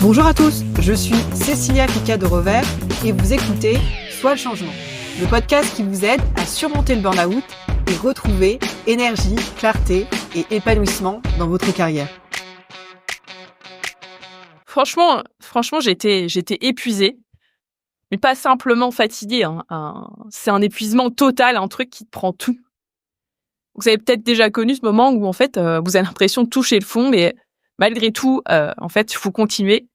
Bonjour à tous, je suis Cécilia Pica de Revers et vous écoutez Soit le changement, le podcast qui vous aide à surmonter le burn-out et retrouver énergie, clarté et épanouissement dans votre carrière. Franchement, j'étais épuisée, mais pas simplement fatiguée. C'est un épuisement total, un truc qui te prend tout. Vous avez peut-être déjà connu ce moment où en fait, vous avez l'impression de toucher le fond, mais malgré tout, en fait, il faut continuer.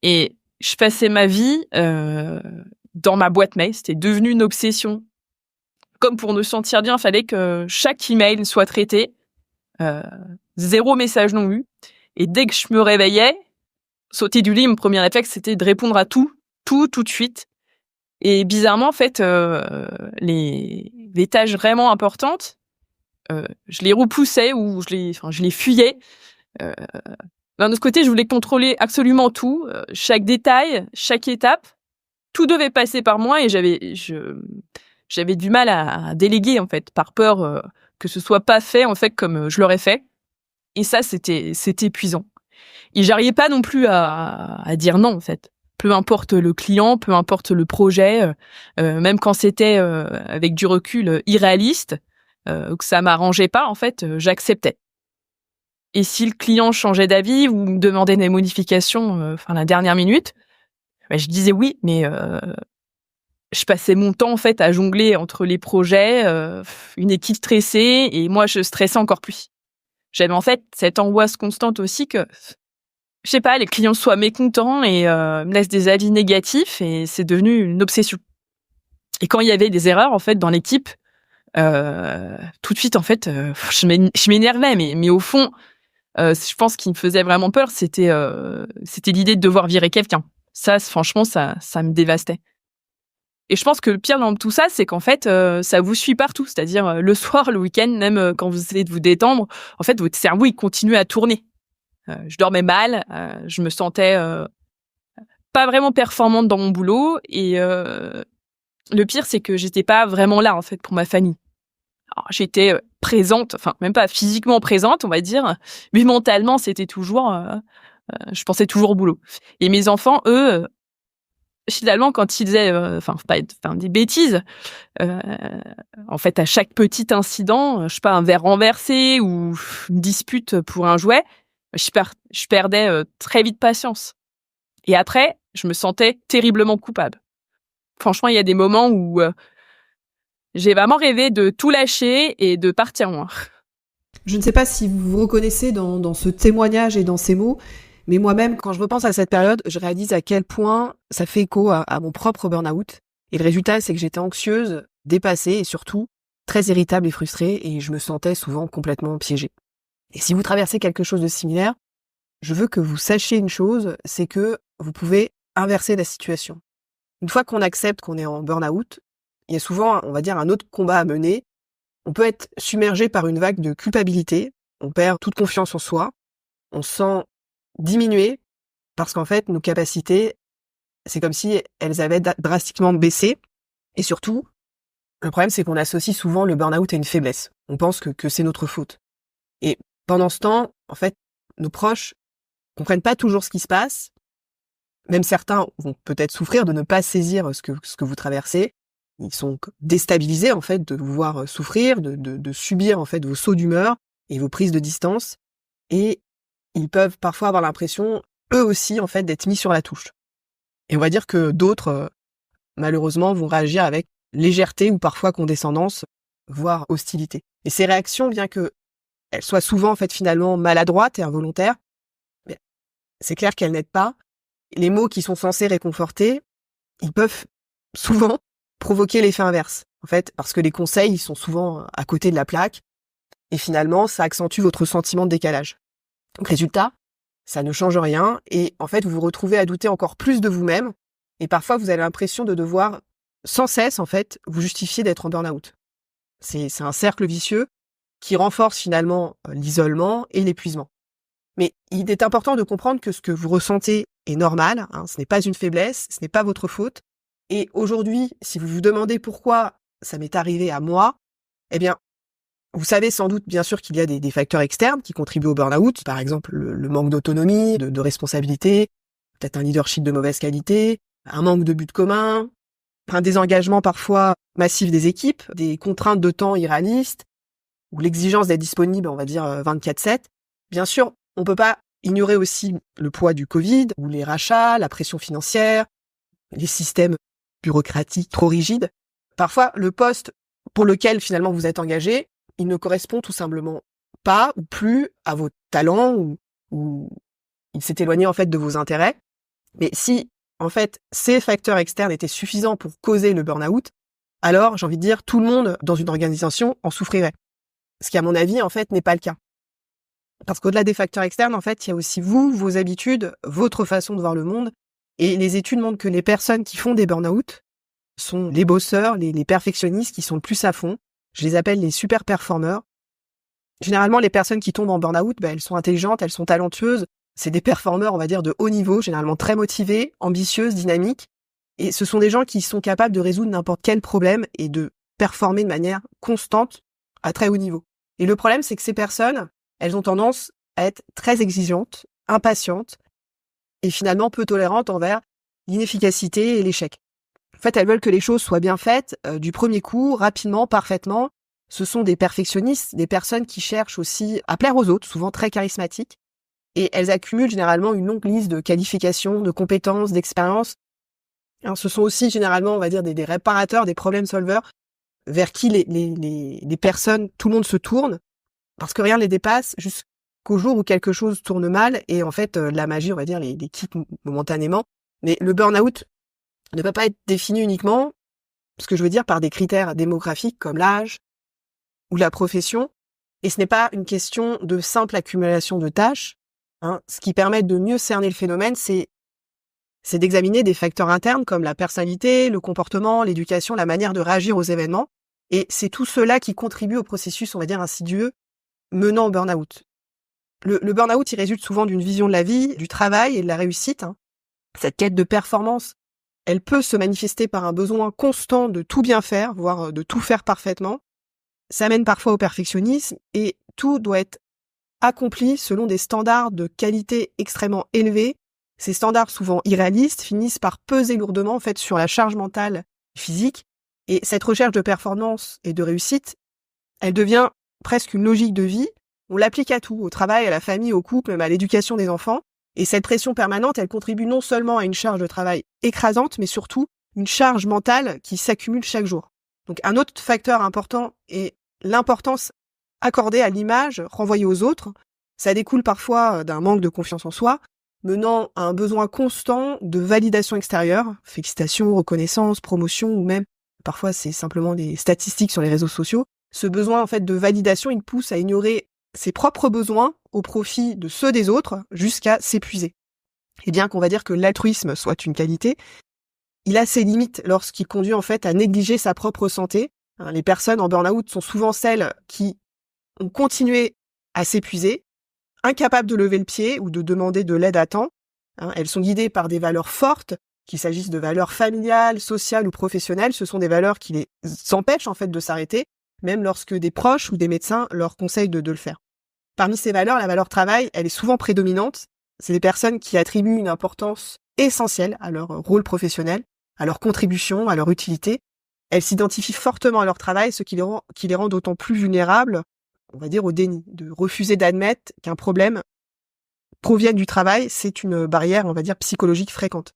Et je passais ma vie dans ma boîte mail. C'était devenu une obsession. Comme pour me sentir bien, il fallait que chaque email soit traité. 0 message non lu. Et dès que je me réveillais, sauter du lit, mon premier réflexe, c'était de répondre à tout de suite. Et bizarrement, en fait, les tâches vraiment importantes, je les repoussais ou je les fuyais. D'un autre côté, je voulais contrôler absolument tout, chaque détail, chaque étape. Tout devait passer par moi et j'avais du mal à déléguer, en fait, par peur que ce soit pas fait, en fait, comme je l'aurais fait. Et ça, c'était épuisant. Et j'arrivais pas non plus à dire non, en fait. Peu importe le client, peu importe le projet, même quand c'était avec du recul irréaliste, que ça m'arrangeait pas, en fait, j'acceptais. Et si le client changeait d'avis ou me demandait des modifications, la dernière minute, je disais oui, mais je passais mon temps en fait à jongler entre les projets, une équipe stressée et moi je stressais encore plus. J'avais en fait cette angoisse constante aussi que, je sais pas, les clients soient mécontents et me laissent des avis négatifs et c'est devenu une obsession. Et quand il y avait des erreurs en fait dans l'équipe, tout de suite en fait, je m'énervais, mais au fond, je pense qu'il me faisait vraiment peur, c'était l'idée de devoir virer quelqu'un. Ça, franchement, ça me dévastait. Et je pense que le pire dans tout ça, c'est qu'en fait, ça vous suit partout. C'est-à-dire, le soir, le week-end, même quand vous essayez de vous détendre, en fait, votre cerveau, il continue à tourner. Je dormais mal, je me sentais pas vraiment performante dans mon boulot. Et le pire, c'est que j'étais pas vraiment là, en fait, pour ma famille. Alors, j'étais présente, enfin, même pas physiquement présente, on va dire, mais mentalement, c'était toujours... je pensais toujours au boulot. Et mes enfants, eux... Finalement, quand ils faisaient des bêtises, en fait, à chaque petit incident, je sais pas, un verre renversé ou une dispute pour un jouet, je perdais très vite patience. Et après, je me sentais terriblement coupable. Franchement, il y a des moments où j'ai vraiment rêvé de tout lâcher et de partir loin. Je ne sais pas si vous vous reconnaissez dans ce témoignage et dans ces mots, mais moi-même, quand je repense à cette période, je réalise à quel point ça fait écho à mon propre burn-out. Et le résultat, c'est que j'étais anxieuse, dépassée et surtout très irritable et frustrée et je me sentais souvent complètement piégée. Et si vous traversez quelque chose de similaire, je veux que vous sachiez une chose, c'est que vous pouvez inverser la situation. Une fois qu'on accepte qu'on est en burn-out, il y a souvent, on va dire, un autre combat à mener. On peut être submergé par une vague de culpabilité, on perd toute confiance en soi, on se sent diminué parce qu'en fait, nos capacités, c'est comme si elles avaient drastiquement baissé. Et surtout, le problème, c'est qu'on associe souvent le burn-out à une faiblesse. On pense que c'est notre faute. Et pendant ce temps, en fait, nos proches comprennent pas toujours ce qui se passe. Même certains vont peut-être souffrir de ne pas saisir ce que vous traversez. Ils sont déstabilisés, en fait, de vous voir souffrir, de subir, en fait, vos sauts d'humeur et vos prises de distance. Et ils peuvent parfois avoir l'impression, eux aussi, en fait, d'être mis sur la touche. Et on va dire que d'autres, malheureusement, vont réagir avec légèreté ou parfois condescendance, voire hostilité. Et ces réactions, bien qu'elles soient souvent, en fait, finalement maladroites et involontaires, mais c'est clair qu'elles n'aident pas. Les mots qui sont censés réconforter, ils peuvent souvent provoquer l'effet inverse. En fait, parce que les conseils, ils sont souvent à côté de la plaque. Et finalement, ça accentue votre sentiment de décalage. Donc, résultat, ça ne change rien et en fait, vous vous retrouvez à douter encore plus de vous-même et parfois, vous avez l'impression de devoir sans cesse, en fait, vous justifier d'être en burn-out. C'est un cercle vicieux qui renforce finalement l'isolement et l'épuisement. Mais il est important de comprendre que ce que vous ressentez est normal, ce n'est pas une faiblesse, ce n'est pas votre faute. Et aujourd'hui, si vous vous demandez pourquoi ça m'est arrivé à moi, eh bien, vous savez sans doute, bien sûr, qu'il y a des facteurs externes qui contribuent au burn-out, par exemple le manque d'autonomie, de responsabilité, peut-être un leadership de mauvaise qualité, un manque de but commun, un désengagement parfois massif des équipes, des contraintes de temps irréalistes, ou l'exigence d'être disponible, on va dire 24/7. Bien sûr, on peut pas ignorer aussi le poids du Covid, ou les rachats, la pression financière, les systèmes bureaucratiques trop rigides. Parfois, le poste pour lequel finalement vous êtes engagé, il ne correspond tout simplement pas ou plus à vos talents, ou il s'est éloigné en fait de vos intérêts. Mais si en fait ces facteurs externes étaient suffisants pour causer le burn-out, alors j'ai envie de dire tout le monde dans une organisation en souffrirait. Ce qui à mon avis en fait n'est pas le cas. Parce qu'au-delà des facteurs externes, en fait, il y a aussi vous, vos habitudes, votre façon de voir le monde. Et les études montrent que les personnes qui font des burn-out sont les bosseurs, les perfectionnistes qui sont le plus à fond. Je les appelle les super performeurs. Généralement, les personnes qui tombent en burn-out, elles sont intelligentes, elles sont talentueuses. C'est des performeurs, on va dire, de haut niveau, généralement très motivés, ambitieuses, dynamiques. Et ce sont des gens qui sont capables de résoudre n'importe quel problème et de performer de manière constante à très haut niveau. Et le problème, c'est que ces personnes, elles ont tendance à être très exigeantes, impatientes et finalement peu tolérantes envers l'inefficacité et l'échec. En fait, elles veulent que les choses soient bien faites du premier coup, rapidement, parfaitement. Ce sont des perfectionnistes, des personnes qui cherchent aussi à plaire aux autres, souvent très charismatiques. Et elles accumulent généralement une longue liste de qualifications, de compétences, d'expériences. Alors, ce sont aussi généralement, on va dire, des réparateurs, des problem solvers vers qui les personnes, tout le monde se tourne parce que rien ne les dépasse jusqu'au jour où quelque chose tourne mal et en fait, la magie, on va dire, les quitte momentanément. Mais le burn-out ne peut pas être défini uniquement, ce que je veux dire, par des critères démographiques comme l'âge ou la profession. Et ce n'est pas une question de simple accumulation de tâches. Ce qui permet de mieux cerner le phénomène, c'est d'examiner des facteurs internes comme la personnalité, le comportement, l'éducation, la manière de réagir aux événements. Et c'est tout cela qui contribue au processus, on va dire, insidieux menant au burn-out. Le burn-out, il résulte souvent d'une vision de la vie, du travail et de la réussite. Cette quête de performance, elle peut se manifester par un besoin constant de tout bien faire, voire de tout faire parfaitement. Ça mène parfois au perfectionnisme et tout doit être accompli selon des standards de qualité extrêmement élevés. Ces standards souvent irréalistes finissent par peser lourdement en fait sur la charge mentale et physique. Et cette recherche de performance et de réussite, elle devient presque une logique de vie. On l'applique à tout, au travail, à la famille, au couple, même à l'éducation des enfants. Et cette pression permanente, elle contribue non seulement à une charge de travail écrasante, mais surtout une charge mentale qui s'accumule chaque jour. Donc un autre facteur important est l'importance accordée à l'image renvoyée aux autres. Ça découle parfois d'un manque de confiance en soi, menant à un besoin constant de validation extérieure, félicitations, reconnaissance, promotion, ou même parfois c'est simplement des statistiques sur les réseaux sociaux. Ce besoin en fait de validation, il pousse à ignorer ses propres besoins au profit de ceux des autres jusqu'à s'épuiser. Et bien qu'on va dire que l'altruisme soit une qualité, il a ses limites lorsqu'il conduit en fait à négliger sa propre santé. Les personnes en burn-out sont souvent celles qui ont continué à s'épuiser, incapables de lever le pied ou de demander de l'aide à temps. Elles sont guidées par des valeurs fortes, qu'il s'agisse de valeurs familiales, sociales ou professionnelles. Ce sont des valeurs qui les empêchent en fait de s'arrêter, même lorsque des proches ou des médecins leur conseillent de le faire. Parmi ces valeurs, la valeur travail, elle est souvent prédominante. C'est des personnes qui attribuent une importance essentielle à leur rôle professionnel, à leur contribution, à leur utilité. Elles s'identifient fortement à leur travail, ce qui les rend d'autant plus vulnérables, on va dire, au déni. De refuser d'admettre qu'un problème provienne du travail, c'est une barrière, on va dire, psychologique fréquente.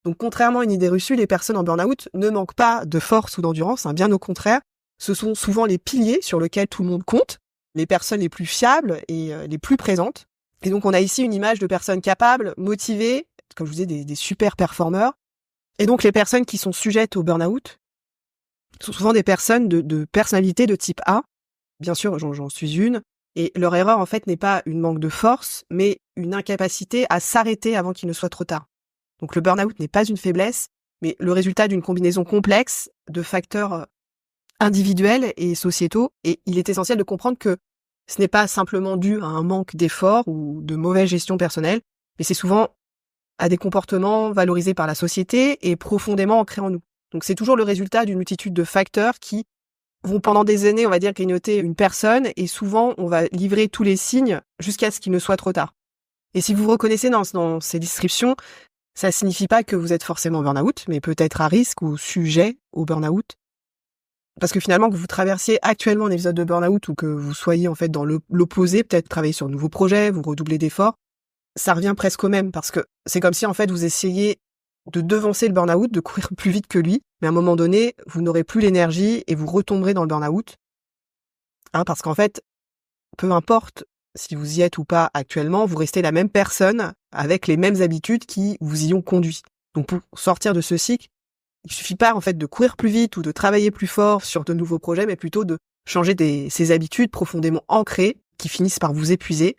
Donc, contrairement à une idée reçue, les personnes en burn-out ne manquent pas de force ou d'endurance, bien au contraire. Ce sont souvent les piliers sur lesquels tout le monde compte, les personnes les plus fiables et les plus présentes. Et donc, on a ici une image de personnes capables, motivées, comme je vous disais, des super performeurs. Et donc, les personnes qui sont sujettes au burn-out sont souvent des personnes de personnalité de type A. Bien sûr, j'en suis une. Et leur erreur, en fait, n'est pas une manque de force, mais une incapacité à s'arrêter avant qu'il ne soit trop tard. Donc, le burn-out n'est pas une faiblesse, mais le résultat d'une combinaison complexe de facteurs individuels et sociétaux. Et il est essentiel de comprendre que ce n'est pas simplement dû à un manque d'effort ou de mauvaise gestion personnelle, mais c'est souvent à des comportements valorisés par la société et profondément ancrés en nous. Donc, c'est toujours le résultat d'une multitude de facteurs qui vont pendant des années, on va dire, grignoter une personne et souvent, on va livrer tous les signes jusqu'à ce qu'il ne soit trop tard. Et si vous vous reconnaissez dans ces descriptions, Ça signifie pas que vous êtes forcément burn-out, mais peut-être à risque ou sujet au burn-out. Parce que finalement, que vous traversiez actuellement un épisode de burn-out ou que vous soyez en fait dans l'opposé, peut-être travailler sur de nouveaux projets, vous redoublez d'efforts, ça revient presque au même parce que c'est comme si en fait vous essayiez de devancer le burn-out, de courir plus vite que lui, mais à un moment donné, vous n'aurez plus l'énergie et vous retomberez dans le burn-out. Parce qu'en fait, peu importe si vous y êtes ou pas actuellement, vous restez la même personne avec les mêmes habitudes qui vous y ont conduit. Donc pour sortir de ce cycle, il suffit pas en fait de courir plus vite ou de travailler plus fort sur de nouveaux projets, mais plutôt de changer ces habitudes profondément ancrées qui finissent par vous épuiser.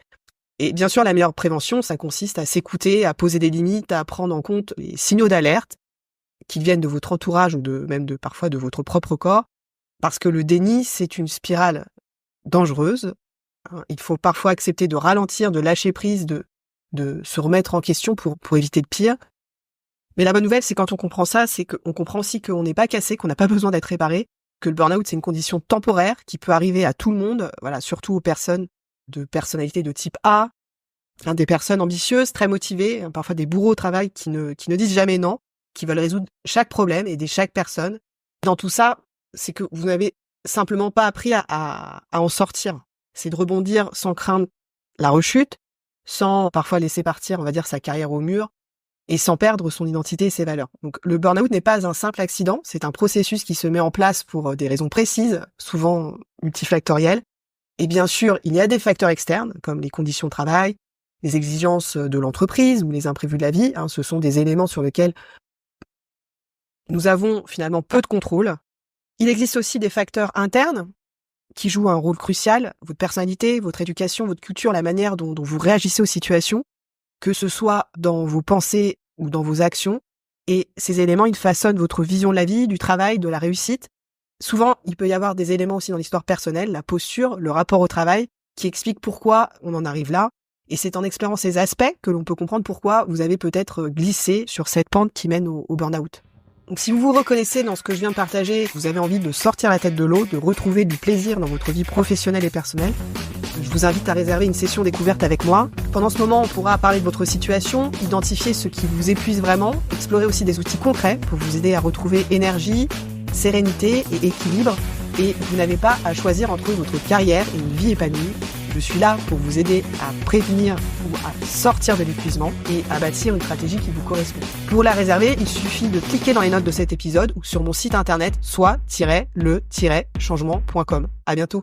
Et bien sûr, la meilleure prévention, ça consiste à s'écouter, à poser des limites, à prendre en compte les signaux d'alerte qui viennent de votre entourage ou parfois de votre propre corps, parce que le déni, c'est une spirale dangereuse. Il faut parfois accepter de ralentir, de lâcher prise, de se remettre en question pour éviter le pire. Mais la bonne nouvelle, c'est quand on comprend ça, c'est qu'on comprend aussi qu'on n'est pas cassé, qu'on n'a pas besoin d'être réparé, que le burn-out, c'est une condition temporaire qui peut arriver à tout le monde, surtout aux personnes de personnalité de type A, des personnes ambitieuses, très motivées, parfois des bourreaux au travail qui ne disent jamais non, qui veulent résoudre chaque problème, aider chaque personne. Dans tout ça, c'est que vous n'avez simplement pas appris à en sortir. C'est de rebondir sans craindre la rechute, sans parfois laisser partir, on va dire, sa carrière au mur, et sans perdre son identité et ses valeurs. Donc le burn-out n'est pas un simple accident, c'est un processus qui se met en place pour des raisons précises, souvent multifactorielles. Et bien sûr, il y a des facteurs externes, comme les conditions de travail, les exigences de l'entreprise ou les imprévus de la vie. Ce sont des éléments sur lesquels nous avons finalement peu de contrôle. Il existe aussi des facteurs internes qui jouent un rôle crucial, votre personnalité, votre éducation, votre culture, la manière dont vous réagissez aux situations, que ce soit dans vos pensées ou dans vos actions. Et ces éléments, ils façonnent votre vision de la vie, du travail, de la réussite. Souvent, il peut y avoir des éléments aussi dans l'histoire personnelle, la posture, le rapport au travail, qui expliquent pourquoi on en arrive là. Et c'est en explorant ces aspects que l'on peut comprendre pourquoi vous avez peut-être glissé sur cette pente qui mène au burn-out. Donc si vous vous reconnaissez dans ce que je viens de partager, vous avez envie de sortir la tête de l'eau, de retrouver du plaisir dans votre vie professionnelle et personnelle, je vous invite à réserver une session découverte avec moi. Pendant ce moment, on pourra parler de votre situation, identifier ce qui vous épuise vraiment, explorer aussi des outils concrets pour vous aider à retrouver énergie, sérénité et équilibre. Et vous n'avez pas à choisir entre votre carrière et une vie épanouie. Je suis là pour vous aider à prévenir ou à sortir de l'épuisement et à bâtir une stratégie qui vous correspond. Pour la réserver, il suffit de cliquer dans les notes de cet épisode ou sur mon site internet soit-le-changement.com. À bientôt.